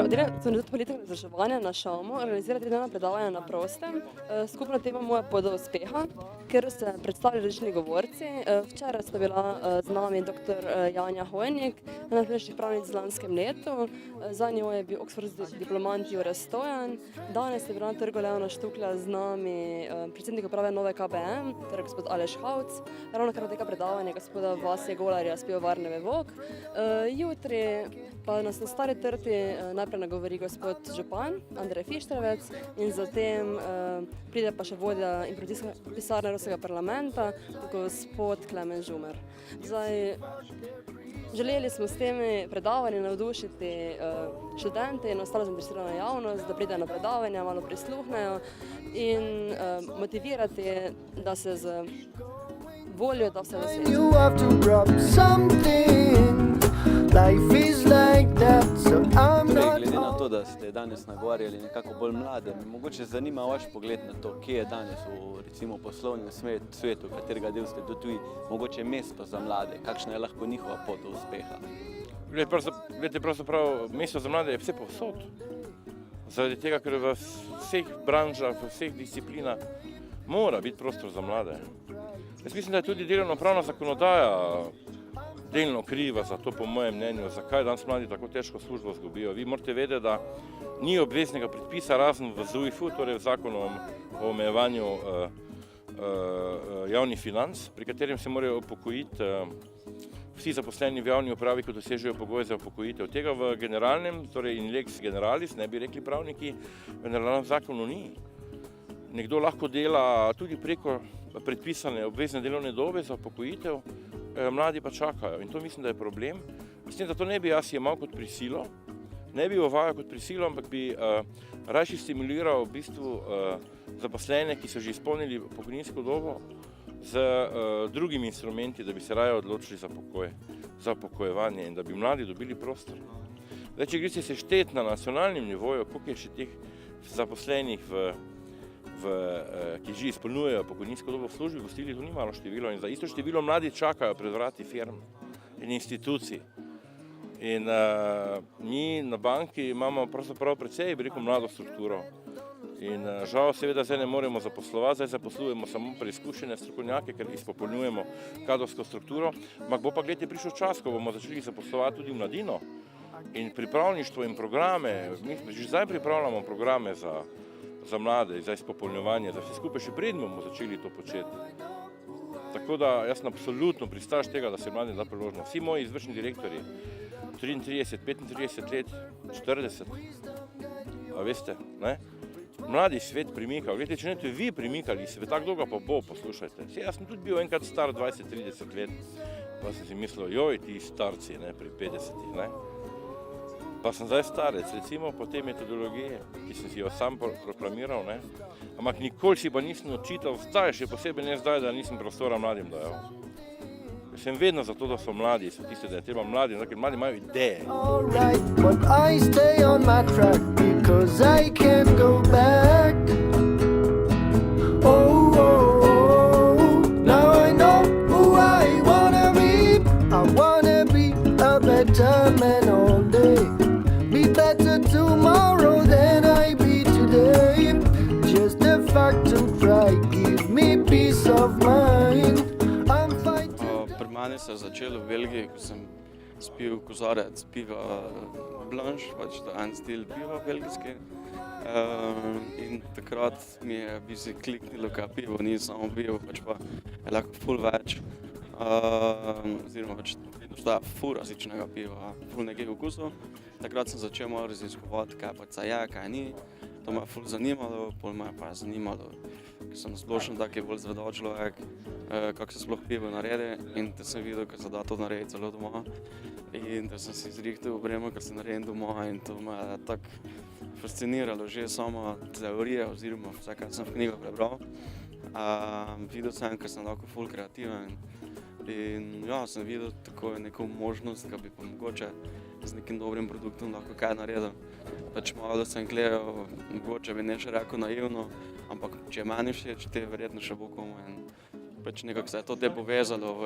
Institut politike in izobraževanja na Šaumu organizira 3-dnevna predavanja na prostem. Skupna tema moja pot do uspeha, kjer se predstavljajo različni govorci. Včeraj sta bila z nami dr. Janja Hojnik, najprej pravnic v lanskem letu, za njo je bil oxfordski diplomant Jure Stojan. Danes je bila na trgu Leona Štuklja z nami predsednik uprave Nove KBM, torej gospod Aleš Havc. Ravno kar teka predavanje gospoda Vasje Golarja s Pivovarne Vevok. Jutri pa nas na Stari trti najprej nagovori gospod župan Andrej Fištrevec in zatem pride pa še vodja informacijske pisarne Evropskega parlamenta, gospod Klemen Žumer. Želeli smo s temi predavanji navdušiti študente in ostalo zainteresirano javnost, da pridejo na predavanja, malo prisluhnejo in motivirati, da se z voljo da vse doseže. Glede na to, da ste danes nagovarjali nekako bolj mlade, me mogoče zanima vaš pogled na to, kje je danes v recimo poslovnem svetu, katerega del ste tudi mogoče mesto za mlade, kakšna je lahko njihova pot do uspeha? Glede, pravzaprav mesto za mlade je vse povsod. Zaradi tega, ker v vseh branžah, v vseh disciplinah mora biti prostor za mlade. Jaz mislim, da je tudi delovnopravna zakonodaja delno kriva za to, po mojem mnenju, zakaj danes mladi tako težko službo izgubijo. Vi morate vedeti, da ni obveznega predpisa, razen v ZUJF-u, torej v zakonu o omejevanju javnih financ, pri katerem se morajo upokojiti vsi zaposleni v javni upravi, ko dosežejo pogoje za upokojitev. Tega v generalnem, torej in lex generalis, ne bi rekli pravniki, v generalnem zakonu ni. Nekdo lahko dela tudi preko predpisane obvezne delovne dobe za upokojitev, mladi pa čakajo in to mislim, da je problem. Mislim, da to ne bi jaz jemal kot prisilo, ne bi uvajal kot prisilo, ampak bi rajši stimuliral v bistvu zaposlene, ki so že izpolnili pokojninsko dobo z drugimi instrumenti, da bi se raje odločili za upokojevanje in da bi mladi dobili prostor. Zdaj, če greste sešteti na nacionalnem nivoju, koliko je še teh zaposlenih ki že izpolnjujejo pokojninsko dobo v službi, gostili to ni malo število in za isto število mladi čakajo pred vrati firm in institucij. In mi na banki imamo pravzaprav precej, bi rekel, mlado strukturo. In žal seveda zdaj ne moremo zaposlovati, zdaj zaposlujemo samo preizkušene strokovnjake, ker izpopolnjujemo kadrovsko strukturo, ampak bo pa glede prišel čas, ko bomo začeli zaposlovati tudi mladino in pripravništvo in programe. Mi že zdaj pripravljamo programe za mlade, za izpopolnjevanje, za vse skupaj še preden bomo začeli to početi. Tako da jaz sem absolutno pristaš tega, da se mladim da priložnost. Vsi moji izvršni direktorji, 33, 35 let, 40, a veste, ne? Mladi svet primika, gledajte, če ne to vi primikali svet, tako dolgo pa bo, poslušajte. Jaz sem tudi bil enkrat star 20-30 let, pa sem si mislil, joj, ti starci, ne, pri 50, ne? Pa sem zdaj starec, recimo po tej metodologiji, ki sem si jo sam proklamiral, ne? Ampak nikoli si pa nisem očital, zdaj, še posebej ne zdaj, da nisem prostora mladim dajal. Jaz sem vedno za to, da so mladi, so tisti, da je treba mladi, ker mladi imajo ideje. Pri meni se je začelo v Belgiji, ko sem spil kozarec piva Blanche, pač to je en stil piva belgijski. In takrat mi je kliknilo, kaj pivo ni samo pivo, pač pa je lahko ful več. Oziroma pač obstaja ful različnega piva, ful nekaj okusov. Takrat sem začel malo raziskovati, kaj pač je, kaj ni. To me je ful zanimalo, pol me je pa zanimalo, ker sem splošno tak bolj zvedav človek, kako se sploh pivo naredi in da sem videl, kako se da to narediti celo doma. In da sem si zrihtel opremo, kar se naredim doma in to me je tako fasciniralo, že sama teorija oziroma vse, kar sem v knjigo prebral. Videl sem, ker sem lahko ful kreativen in ja, sem videl tako neko možnost, da bi pa mogoče z nekim dobrim produktom lahko kaj naredil. Pač malo da sem gledal, mogoče bi ne še rekel naivno, ampak če je meni všeč, te verjetno še bo komu. Pač nekako se je to te povezalo v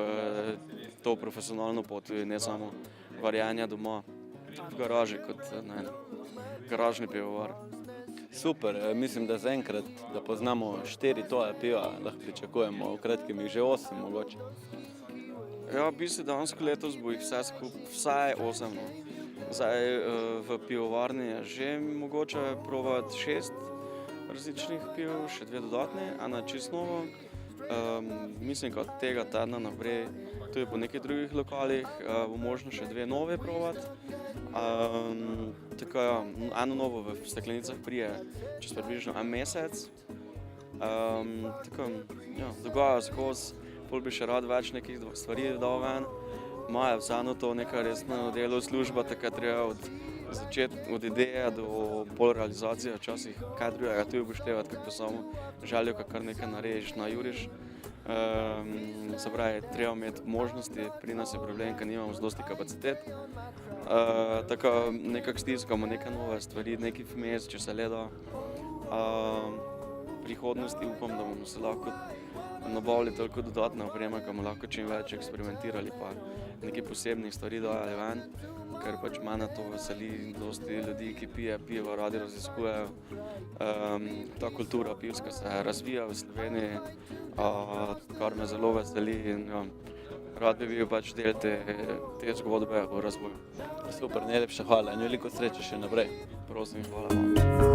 to profesionalno pot, ne samo varjenje doma. v garaži kot garažni pivovar. Super, mislim, da zaenkrat, da poznamo 4 toja piva, lahko pričakujemo, v kratkem jih že 8 mogoče. Ja, v bistvu dansko letos bo jih vsaj 8. No. Zdaj v pivovarni je že mogoče provati 6 različnih piv, še 2 dodatne, ena čisto novo. Mislim, da od tega tedna naprej, tudi po nekih drugih lokalih, bo možno še 2 nove provati. Tako ja, eno novo v steklenicah prije čez približno en mesec. Tako, ja, dogaja se skozi, pol bi še rad več nekih stvari dal ven. Maja vseeno to neka resna delo služba, tako treba od ideje do pol realizacije, včasih kaj drugega tudi upoštevati, kako samo željo, kar nekaj narediš, najuriš. Se pravi, treba imeti možnosti, pri nas je problem, ker nimamo dosti kapacitet. Tako nekako stiskamo neke nove stvari, neki vmes, če se le da. V prihodnosti upam, da bomo se lahko nabavili toliko dodatne opreme, da bomo lahko čim več eksperimentirali pa nekaj posebnih stvari dajali ven, ker pač mene to veseli, dosti ljudi, ki pije pivo, radi raziskujejo. Ta kultura pivska se razvija v Sloveniji, kar me zelo veseli in ja, rad bi bil pač del te zgodbe o razvoju. Super, najlepša hvala in veliko sreče še naprej. Prosim, hvala vam.